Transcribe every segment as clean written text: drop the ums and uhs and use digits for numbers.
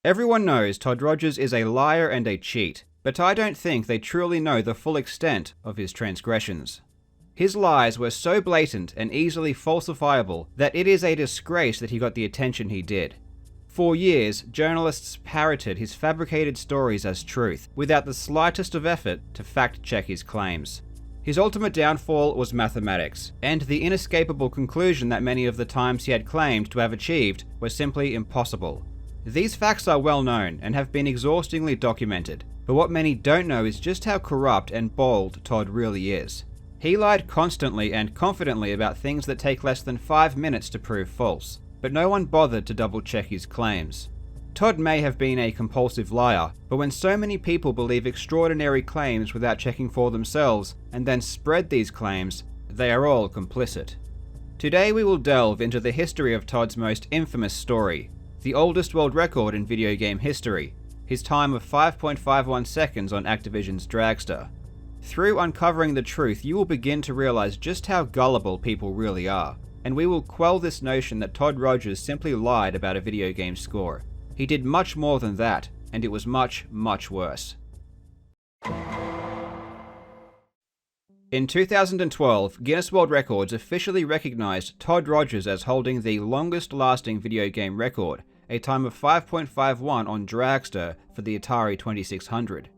Everyone knows Todd Rogers is a liar and a cheat, but I don't think they truly know the full extent of his transgressions. His lies were so blatant and easily falsifiable that it is a disgrace that he got the attention he did. For years, journalists parroted his fabricated stories as truth, without the slightest of effort to fact-check his claims. His ultimate downfall was mathematics, and the inescapable conclusion that many of the times he had claimed to have achieved were simply impossible. These facts are well known and have been exhaustingly documented, but what many don't know is just how corrupt and bold Todd really is. He lied constantly and confidently about things that take less than 5 minutes to prove false, but no one bothered to double-check his claims. Todd may have been a compulsive liar, but when so many people believe extraordinary claims without checking for themselves and then spread these claims, they are all complicit. Today we will delve into the history of Todd's most infamous story, the oldest world record in video game history, his time of 5.51 seconds on Activision's dragster. Through uncovering the truth, you will begin to realize just how gullible people really are, and we will quell this notion that Todd Rogers simply lied about a video game score. He did much more than that, and it was much, much worse. In 2012, Guinness World Records officially recognized Todd Rogers as holding the longest-lasting video game record, a time of 5.51 on dragster for the Atari 2600.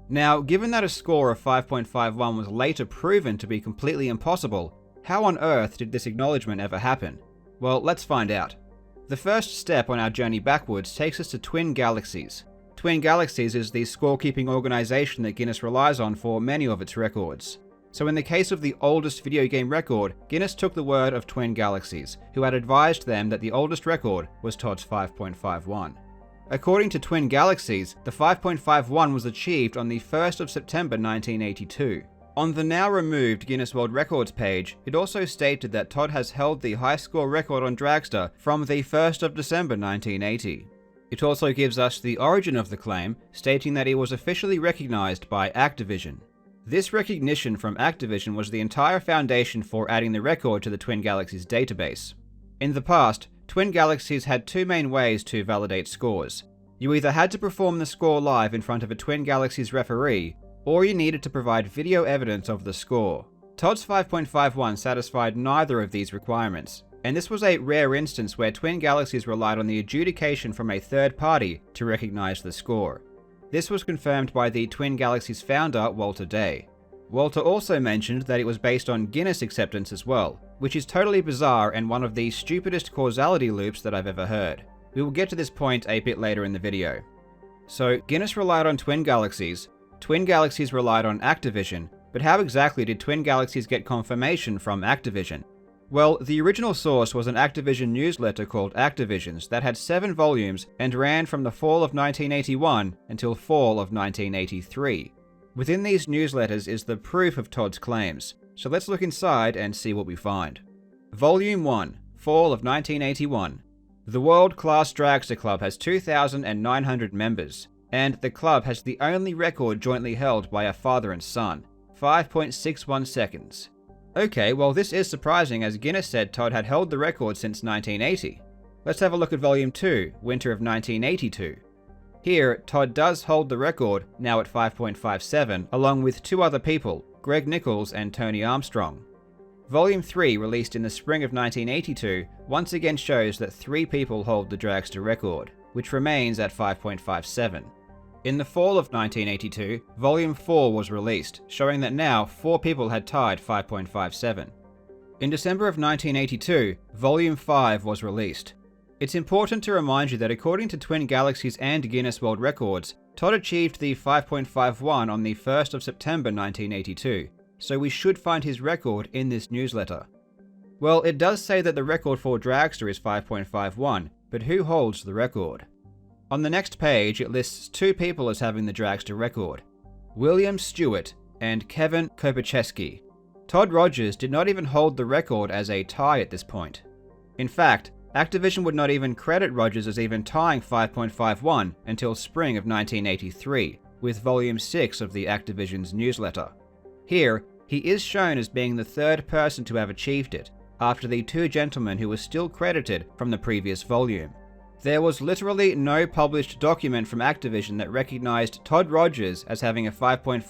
Now, given that a score of 5.51 was later proven to be completely impossible, how on earth did this acknowledgement ever happen? Well, let's find out. The first step on our journey backwards takes us to Twin Galaxies. Twin Galaxies is the scorekeeping organization that Guinness relies on for many of its records. So in the case of the oldest video game record, Guinness took the word of Twin Galaxies, who had advised them that the oldest record was Todd's 5.51. According to Twin Galaxies, the 5.51 was achieved on the 1st of September 1982. On the now removed Guinness World Records page, it also stated that Todd has held the high score record on dragster from the 1st of December 1980. It also gives us the origin of the claim, stating that it was officially recognized by Activision. This recognition from Activision was the entire foundation for adding the record to the Twin Galaxies database. In the past, Twin Galaxies had two main ways to validate scores. You either had to perform the score live in front of a Twin Galaxies referee, or you needed to provide video evidence of the score. Todd's 5.51 satisfied neither of these requirements, and this was a rare instance where Twin Galaxies relied on the adjudication from a third party to recognize the score. This was confirmed by the Twin Galaxies founder, Walter Day. Walter also mentioned that it was based on Guinness acceptance as well, which is totally bizarre and one of the stupidest causality loops that I've ever heard. We will get to this point a bit later in the video. So, Guinness relied on Twin Galaxies relied on Activision, but how exactly did Twin Galaxies get confirmation from Activision? Well, the original source was an Activision newsletter called Activisions that had 7 volumes and ran from the fall of 1981 until fall of 1983. Within these newsletters is the proof of Todd's claims, so let's look inside and see what we find. Volume 1, Fall of 1981. The World Class Dragster Club has 2,900 members, and the club has the only record jointly held by a father and son, 5.61 seconds. Okay, well this is surprising as Guinness said Todd had held the record since 1980. Let's have a look at Volume 2, Winter of 1982. Here, Todd does hold the record, now at 5.57, along with 2 other people, Greg Nichols and Tony Armstrong. Volume 3, released in the spring of 1982, once again shows that 3 people hold the dragster record, which remains at 5.57. In the fall of 1982, Volume 4 was released, showing that now 4 people had tied 5.57. In December of 1982, Volume 5 was released. It's important to remind you that according to Twin Galaxies and Guinness World Records, Todd achieved the 5.51 on the 1st of September 1982, so we should find his record in this newsletter. Well, it does say that the record for dragster is 5.51, but who holds the record? On the next page, it lists 2 people as having the dragster record, William Stewart and Kevin Kopaczewski. Todd Rogers did not even hold the record as a tie at this point. In fact, Activision would not even credit Rogers as even tying 5.51 until spring of 1983, with Volume 6 of the Activision's newsletter. Here, he is shown as being the 3rd person to have achieved it, after the 2 gentlemen who were still credited from the previous volume. There was literally no published document from Activision that recognized Todd Rogers as having a 5.51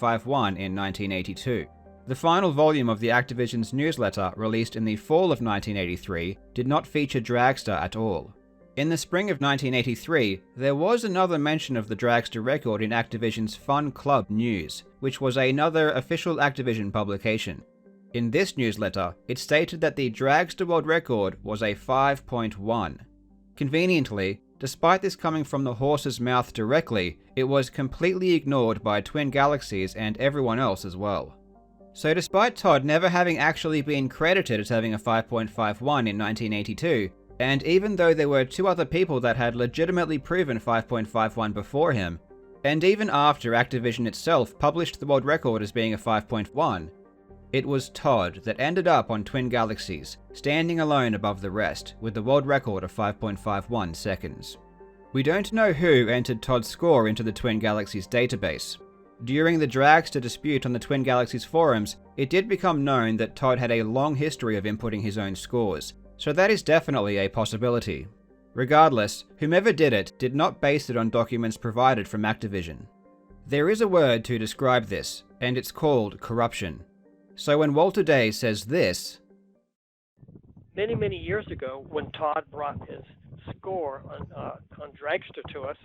in 1982. The final volume of the Activision's newsletter, released in the fall of 1983, did not feature Dragster at all. In the spring of 1983, there was another mention of the Dragster record in Activision's Fun Club News, which was another official Activision publication. In this newsletter, it stated that the Dragster world record was a 5.1. Conveniently, despite this coming from the horse's mouth directly, it was completely ignored by Twin Galaxies and everyone else as well. So despite Todd never having actually been credited as having a 5.51 in 1982, and even though there were two other people that had legitimately proven 5.51 before him, and even after Activision itself published the world record as being a 5.1, it was Todd that ended up on Twin Galaxies, standing alone above the rest, with the world record of 5.51 seconds. We don't know who entered Todd's score into the Twin Galaxies database. During the Dragster dispute on the Twin Galaxies forums, it did become known that Todd had a long history of inputting his own scores, so that is definitely a possibility. Regardless, whomever did it did not base it on documents provided from Activision. There is a word to describe this, and it's called corruption. So when Walter Day says this, many years ago, when Todd brought his score on Dragster to us,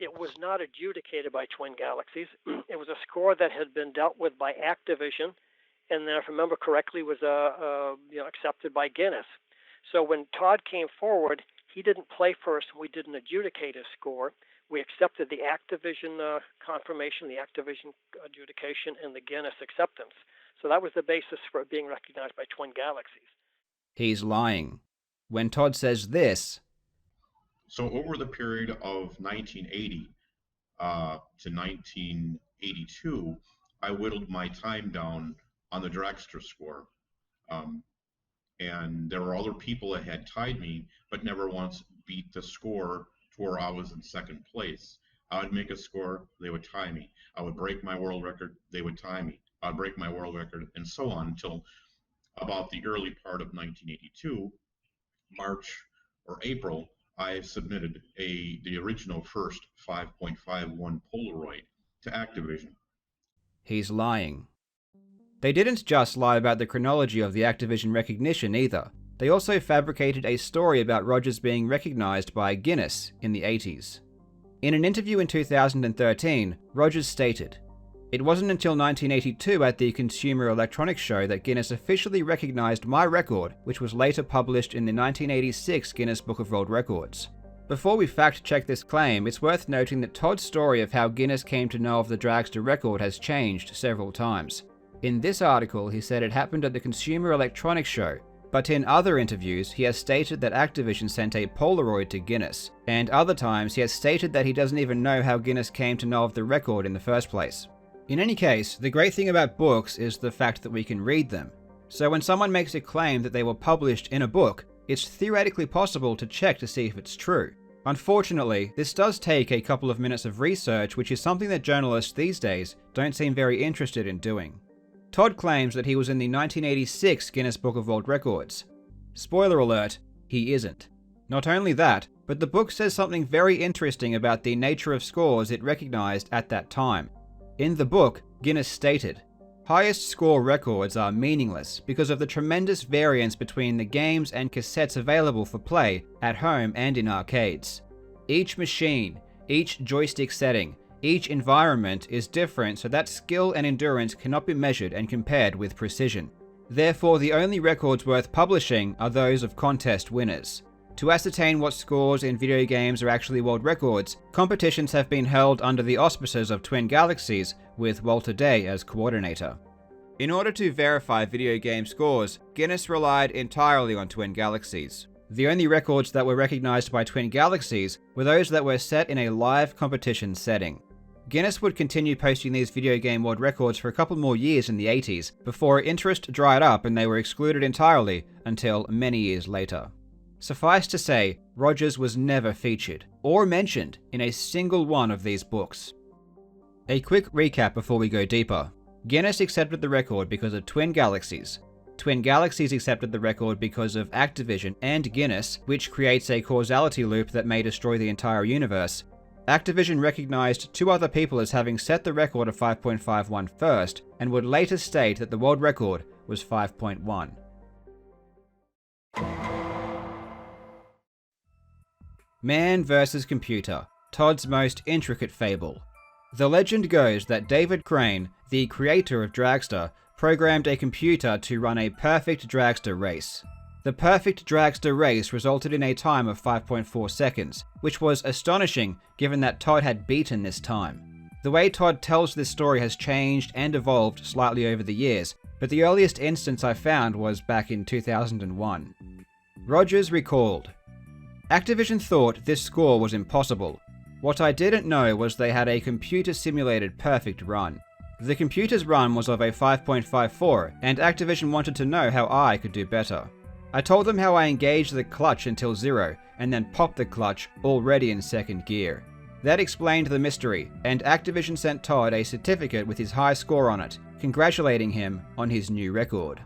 it was not adjudicated by Twin Galaxies. It was a score that had been dealt with by Activision, and then, if I remember correctly, was accepted by Guinness. So when Todd came forward, he didn't play first, and we didn't adjudicate his score. We accepted the Activision confirmation, the Activision adjudication, and the Guinness acceptance. So that was the basis for it being recognized by Twin Galaxies. He's lying. When Todd says this, so over the period of 1980 to 1982, I whittled my time down on the dragster score. And there were other people that had tied me, but never once beat the score to where I was in second place. I would make a score, they would tie me. I would break my world record, they would tie me. I'd break my world record, and so on until about the early part of 1982, March or April, I submitted the original first 5.51 Polaroid to Activision. He's lying. They didn't just lie about the chronology of the Activision recognition either. They also fabricated a story about Rogers being recognized by Guinness in the 80s. In an interview in 2013, Rogers stated, "It wasn't until 1982 at the Consumer Electronics Show that Guinness officially recognized my record, which was later published in the 1986 Guinness Book of World Records." Before we fact-check this claim, it's worth noting that Todd's story of how Guinness came to know of the Dragster record has changed several times. In this article, he said it happened at the Consumer Electronics Show, but in other interviews, he has stated that Activision sent a Polaroid to Guinness, and other times he has stated that he doesn't even know how Guinness came to know of the record in the first place. In any case, the great thing about books is the fact that we can read them. So when someone makes a claim that they were published in a book, it's theoretically possible to check to see if it's true. Unfortunately, this does take a couple of minutes of research, which is something that journalists these days don't seem very interested in doing. Todd claims that he was in the 1986 Guinness Book of World Records. Spoiler alert, he isn't. Not only that, but the book says something very interesting about the nature of scores it recognized at that time. In the book, Guinness stated, "Highest score records are meaningless because of the tremendous variance between the games and cassettes available for play at home and in arcades. Each machine, each joystick setting, each environment is different, so that skill and endurance cannot be measured and compared with precision. Therefore, the only records worth publishing are those of contest winners. To ascertain what scores in video games are actually world records, competitions have been held under the auspices of Twin Galaxies, with Walter Day as coordinator." In order to verify video game scores, Guinness relied entirely on Twin Galaxies. The only records that were recognized by Twin Galaxies were those that were set in a live competition setting. Guinness would continue posting these video game world records for a couple more years in the 80s, before interest dried up and they were excluded entirely until many years later. Suffice to say, Rogers was never featured, or mentioned, in a single one of these books. A quick recap before we go deeper. Guinness accepted the record because of Twin Galaxies. Twin Galaxies accepted the record because of Activision and Guinness, which creates a causality loop that may destroy the entire universe. Activision recognized 2 other people as having set the record of 5.51 first, and would later state that the world record was 5.1. Man vs. Computer, Todd's most intricate fable. The legend goes that David Crane, the creator of Dragster, programmed a computer to run a perfect dragster race. The perfect dragster race resulted in a time of 5.4 seconds, which was astonishing given that Todd had beaten this time. The way Todd tells this story has changed and evolved slightly over the years, but the earliest instance I found was back in 2001. Rogers recalled, "Activision thought this score was impossible. What I didn't know was they had a computer-simulated perfect run. The computer's run was of a 5.54, and Activision wanted to know how I could do better. I told them how I engaged the clutch until 0, and then popped the clutch, already in second gear. That explained the mystery, and Activision sent Todd a certificate with his high score on it, congratulating him on his new record."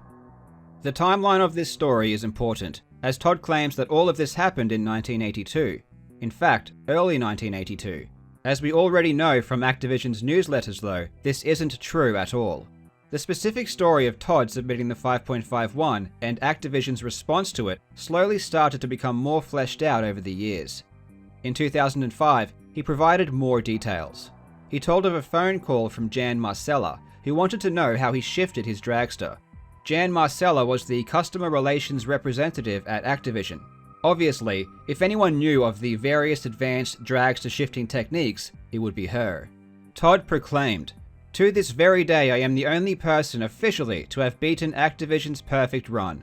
The timeline of this story is important, as Todd claims that all of this happened in 1982. In fact, early 1982. As we already know from Activision's newsletters though, this isn't true at all. The specific story of Todd submitting the 5.51 and Activision's response to it slowly started to become more fleshed out over the years. In 2005, he provided more details. He told of a phone call from Jan Marcella, who wanted to know how he shifted his dragster. Jan Marcella was the customer relations representative at Activision. Obviously, if anyone knew of the various advanced dragster shifting techniques, it would be her. Todd proclaimed, "To this very day I am the only person officially to have beaten Activision's perfect run."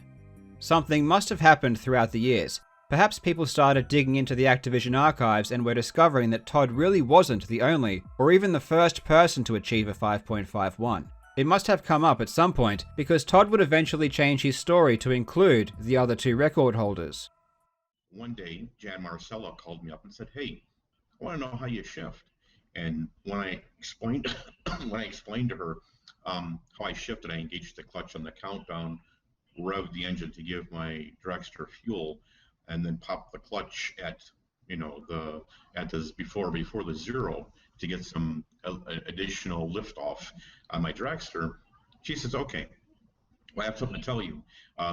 Something must have happened throughout the years. Perhaps people started digging into the Activision archives and were discovering that Todd really wasn't the only, or even the first person to achieve a 5.51. It must have come up at some point, because Todd would eventually change his story to include the other 2 record holders. One day, Jan Marcella called me up and said, "Hey, I want to know how you shift." And when I explained to her how I shifted, I engaged the clutch on the countdown, revved the engine to give my dragster fuel, and then popped the clutch at before the 0 to get some additional lift off on my dragster. She says, "Okay, well, I have something to tell you.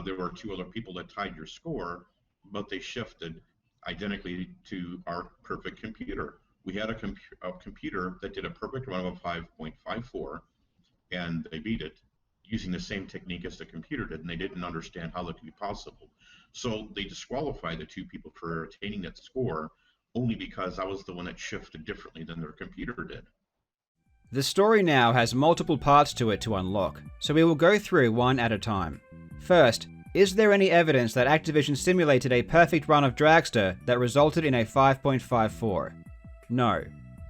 There were 2 other people that tied your score, but they shifted identically to our perfect computer. We had a computer that did a perfect run of a 5.54, and they beat it using the same technique as the computer did, and they didn't understand how that could be possible. So they disqualified the 2 people for attaining that score only because I was the one that shifted differently than their computer did." The story now has multiple parts to it to unlock, so we will go through one at a time. First, is there any evidence that Activision simulated a perfect run of Dragster that resulted in a 5.54? No.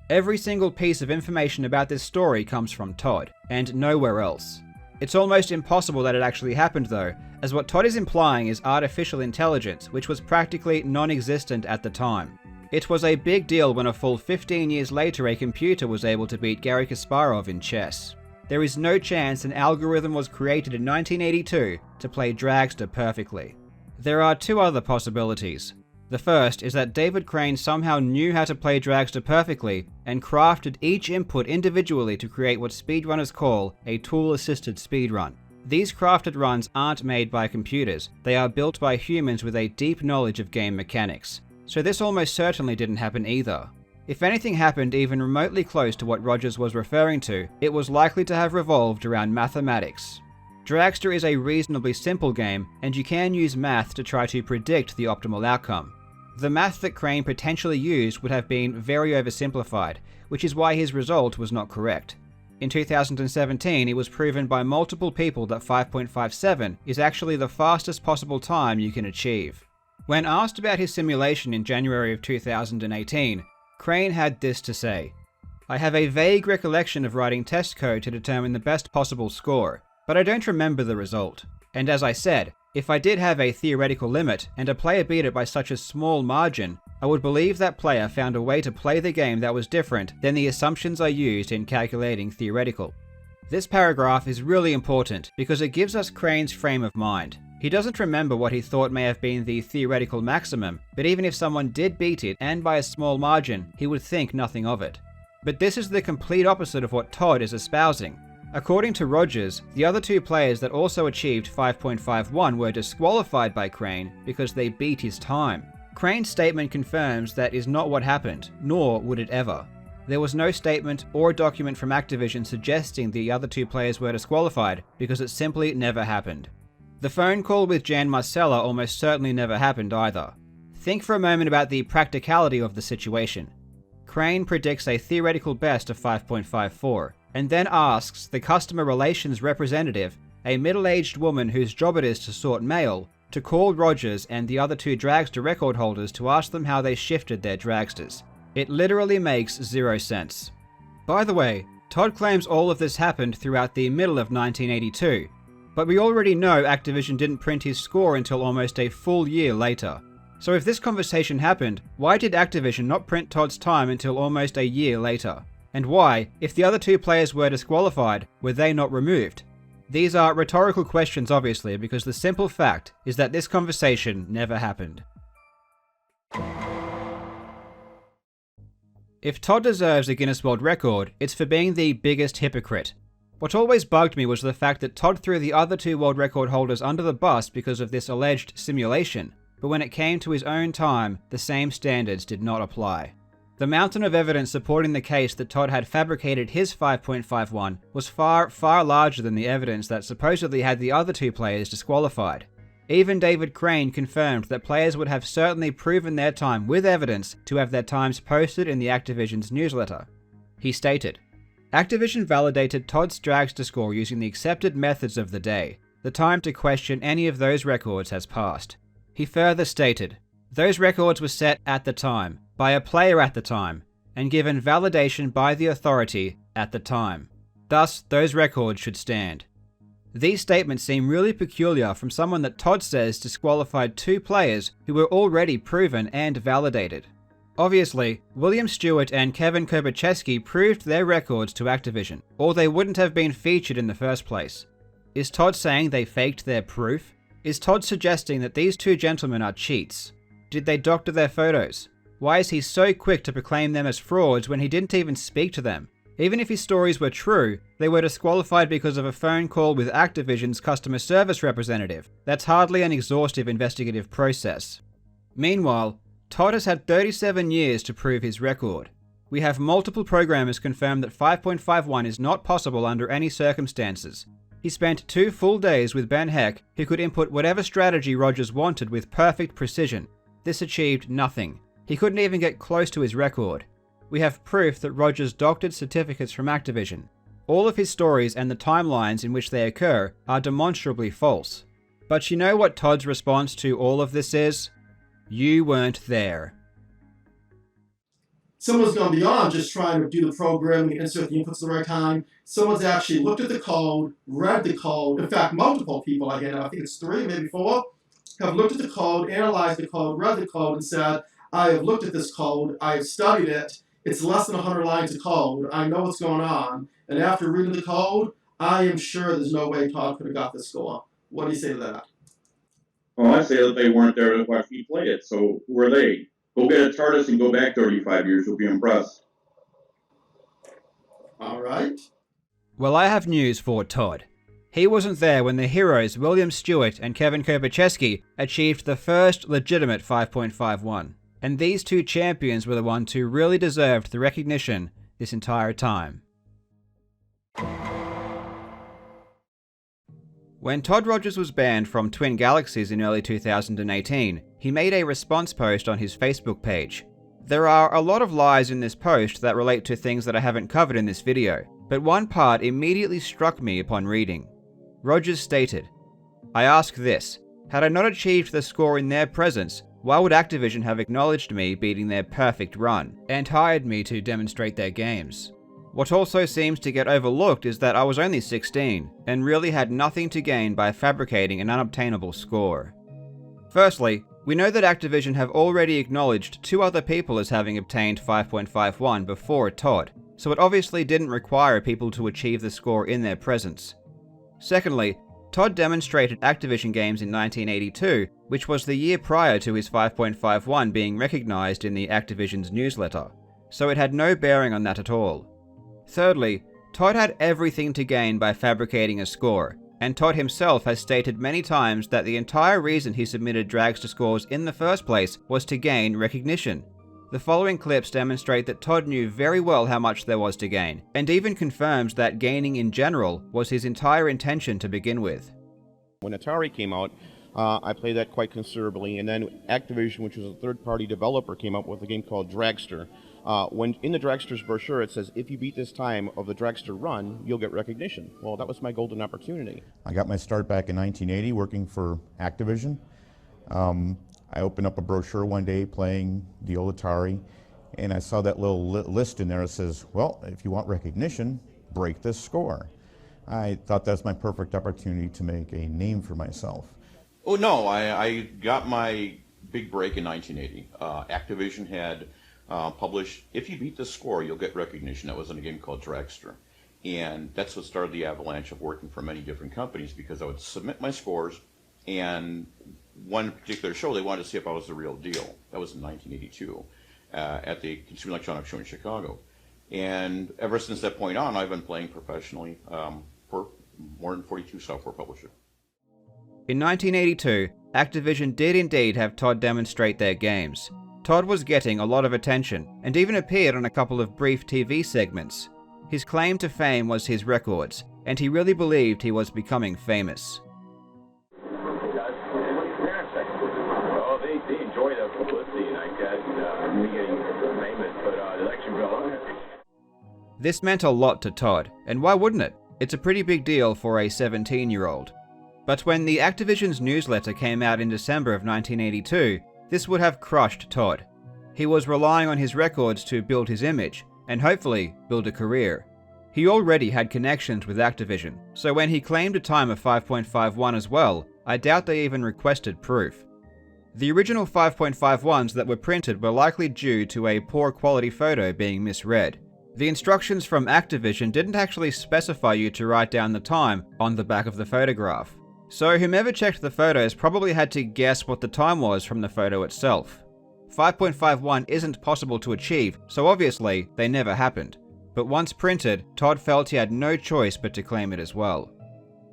Every single piece of information about this story comes from Todd, and nowhere else. It's almost impossible that it actually happened though, as what Todd is implying is artificial intelligence, which was practically non-existent at the time. It was a big deal when a full 15 years later a computer was able to beat Garry Kasparov in chess. There is no chance an algorithm was created in 1982 to play Dragster perfectly. There are 2 other possibilities. The first is that David Crane somehow knew how to play Dragster perfectly and crafted each input individually to create what speedrunners call a tool-assisted speedrun. These crafted runs aren't made by computers, they are built by humans with a deep knowledge of game mechanics. So this almost certainly didn't happen either. If anything happened even remotely close to what Rogers was referring to, it was likely to have revolved around mathematics. Dragster is a reasonably simple game, and you can use math to try to predict the optimal outcome. The math that Crane potentially used would have been very oversimplified, which is why his result was not correct. In 2017, it was proven by multiple people that 5.57 is actually the fastest possible time you can achieve. When asked about his simulation in January of 2018, Crane had this to say: "I have a vague recollection of writing test code to determine the best possible score, but I don't remember the result. And as I said, if I did have a theoretical limit and a player beat it by such a small margin, I would believe that player found a way to play the game that was different than the assumptions I used in calculating theoretical." This paragraph is really important because it gives us Crane's frame of mind. He doesn't remember what he thought may have been the theoretical maximum, but even if someone did beat it, and by a small margin, he would think nothing of it. But this is the complete opposite of what Todd is espousing. According to Rogers, the other two players that also achieved 5.51 were disqualified by Crane because they beat his time. Crane's statement confirms that is not what happened, nor would it ever. There was no statement or document from Activision suggesting the other two players were disqualified because it simply never happened. The phone call with Jan Marcella almost certainly never happened either. Think for a moment about the practicality of the situation. Crane predicts a theoretical best of 5.54, and then asks the customer relations representative, a middle-aged woman whose job it is to sort mail, to call Rogers and the other two dragster record holders to ask them how they shifted their dragsters. It literally makes zero sense. By the way, Todd claims all of this happened throughout the middle of 1982, but we already know Activision didn't print his score until almost a full year later. So if this conversation happened, why did Activision not print Todd's time until almost a year later? And why, if the other two players were disqualified, were they not removed? These are rhetorical questions obviously, because the simple fact is that this conversation never happened. If Todd deserves a Guinness World Record, it's for being the biggest hypocrite. What always bugged me was the fact that Todd threw the other two world record holders under the bus because of this alleged simulation, but when it came to his own time, the same standards did not apply. The mountain of evidence supporting the case that Todd had fabricated his 5.51 was far, far larger than the evidence that supposedly had the other two players disqualified. Even David Crane confirmed that players would have certainly proven their time with evidence to have their times posted in the Activision's newsletter. He stated, Activision validated Todd's dragster score using the accepted methods of the day. The time to question any of those records has passed. He further stated, those records were set at the time, by a player at the time, and given validation by the authority at the time. Thus, those records should stand. These statements seem really peculiar from someone that Todd says disqualified two players who were already proven and validated. Obviously, William Stewart and Kevin Kobacheski proved their records to Activision, or they wouldn't have been featured in the first place. Is Todd saying they faked their proof? Is Todd suggesting that these two gentlemen are cheats? Did they doctor their photos? Why is he so quick to proclaim them as frauds when he didn't even speak to them? Even if his stories were true, they were disqualified because of a phone call with Activision's customer service representative. That's hardly an exhaustive investigative process. Meanwhile, Todd has had 37 years to prove his record. We have multiple programmers confirm that 5.51 is not possible under any circumstances. He spent 2 full days with Ben Heck, who could input whatever strategy Rogers wanted with perfect precision. This achieved nothing. He couldn't even get close to his record. We have proof that Rogers doctored certificates from Activision. All of his stories and the timelines in which they occur are demonstrably false. But you know what Todd's response to all of this is? You weren't there. Someone's gone beyond just trying to do the programming and insert the inputs at the right time. Someone's actually looked at the code, read the code. In fact, multiple people, I think it's 3, maybe 4, have looked at the code, analyzed the code, read the code, and said, I have looked at this code, I have studied it, it's less than 100 lines of code, I know what's going on, and after reading the code, I am sure there's no way Todd could have got this score. What do you say to that? Well, I say that they weren't there to watch me play it, so who are they? Go get a TARDIS and go back 35 years, you'll be impressed. All right. Well, I have news for Todd. He wasn't there when the heroes William Stewart and Kevin Kobacheski achieved the first legitimate 5.51. And these two champions were the ones who really deserved the recognition this entire time. When Todd Rogers was banned from Twin Galaxies in early 2018, he made a response post on his Facebook page. There are a lot of lies in this post that relate to things that I haven't covered in this video, but one part immediately struck me upon reading. Rogers stated, I ask this, had I not achieved the score in their presence, why would Activision have acknowledged me beating their perfect run, and hired me to demonstrate their games? What also seems to get overlooked is that I was only 16, and really had nothing to gain by fabricating an unobtainable score. Firstly, we know that Activision have already acknowledged 2 other people as having obtained 5.51 before Todd, so it obviously didn't require people to achieve the score in their presence. Secondly, Todd demonstrated Activision games in 1982, which was the year prior to his 5.51 being recognized in the Activision's newsletter, so it had no bearing on that at all. Thirdly, Todd had everything to gain by fabricating a score, and Todd himself has stated many times that the entire reason he submitted dragster scores in the first place was to gain recognition. The following clips demonstrate that Todd knew very well how much there was to gain, and even confirms that gaining in general was his entire intention to begin with. When Atari came out, I played that quite considerably, and then Activision, which was a third-party developer, came up with a game called Dragster. When in the Dragster's brochure it says, if you beat this time of the Dragster run, you'll get recognition. Well, that was my golden opportunity. I got my start back in 1980 working for Activision. I opened up a brochure one day playing the old Atari, and I saw that little list in there that says, well, if you want recognition, break this score. I thought that was my perfect opportunity to make a name for myself. Oh no, I got my big break in 1980. Activision had published, if you beat this score, you'll get recognition. That was in a game called Dragster. And that's what started the avalanche of working for many different companies, because I would submit my scores, and one particular show, they wanted to see if I was the real deal. That was in 1982 at the Consumer Electronics Show in Chicago. And ever since that point on, I've been playing professionally for more than 42 software publishers. In 1982, Activision did indeed have Todd demonstrate their games. Todd was getting a lot of attention, and even appeared on a couple of brief TV segments. His claim to fame was his records, and he really believed he was becoming famous. Well, they enjoy the publicity like that, me getting famous, but the election bill. This meant a lot to Todd, and why wouldn't it? It's a pretty big deal for a 17-year-old. But when the Activision's newsletter came out in December of 1982, this would have crushed Todd. He was relying on his records to build his image, and hopefully build a career. He already had connections with Activision, so when he claimed a time of 5.51 as well, I doubt they even requested proof. The original 5.51s that were printed were likely due to a poor quality photo being misread. The instructions from Activision didn't actually specify you to write down the time on the back of the photograph. So whomever checked the photos probably had to guess what the time was from the photo itself. 5.51 isn't possible to achieve, so obviously they never happened. But once printed, Todd felt he had no choice but to claim it as well.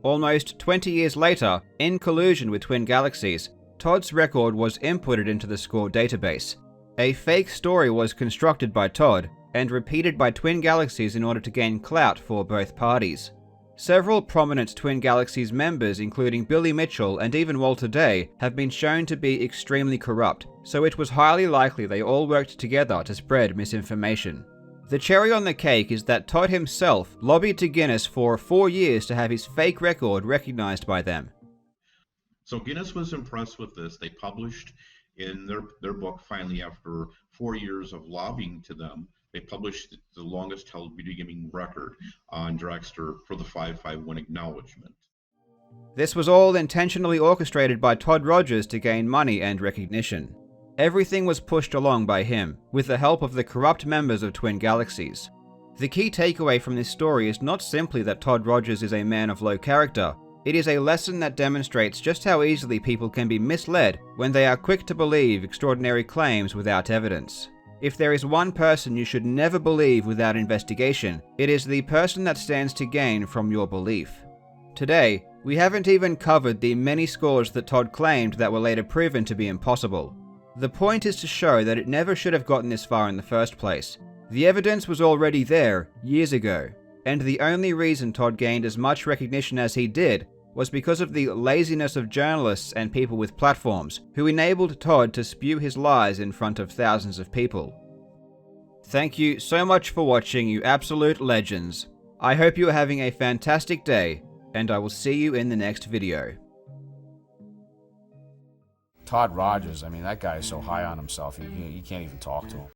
Almost 20 years later, in collusion with Twin Galaxies, Todd's record was inputted into the score database. A fake story was constructed by Todd and repeated by Twin Galaxies in order to gain clout for both parties. Several prominent Twin Galaxies members, including Billy Mitchell and even Walter Day, have been shown to be extremely corrupt, so it was highly likely they all worked together to spread misinformation. The cherry on the cake is that Todd himself lobbied to Guinness for 4 years to have his fake record recognized by them. So Guinness was impressed with this. They published in their book, finally, after 4 years of lobbying to them, they published the longest held video gaming record on Dragster for the 551 acknowledgement. This was all intentionally orchestrated by Todd Rogers to gain money and recognition. Everything was pushed along by him, with the help of the corrupt members of Twin Galaxies. The key takeaway from this story is not simply that Todd Rogers is a man of low character. It is a lesson that demonstrates just how easily people can be misled when they are quick to believe extraordinary claims without evidence. If there is one person you should never believe without investigation, it is the person that stands to gain from your belief. Today, we haven't even covered the many scores that Todd claimed that were later proven to be impossible. The point is to show that it never should have gotten this far in the first place. The evidence was already there years ago, and the only reason Todd gained as much recognition as he did was because of the laziness of journalists and people with platforms, who enabled Todd to spew his lies in front of thousands of people. Thank you so much for watching, you absolute legends. I hope you are having a fantastic day, and I will see you in the next video. Todd Rogers, I mean, that guy is so high on himself, you can't even talk to him.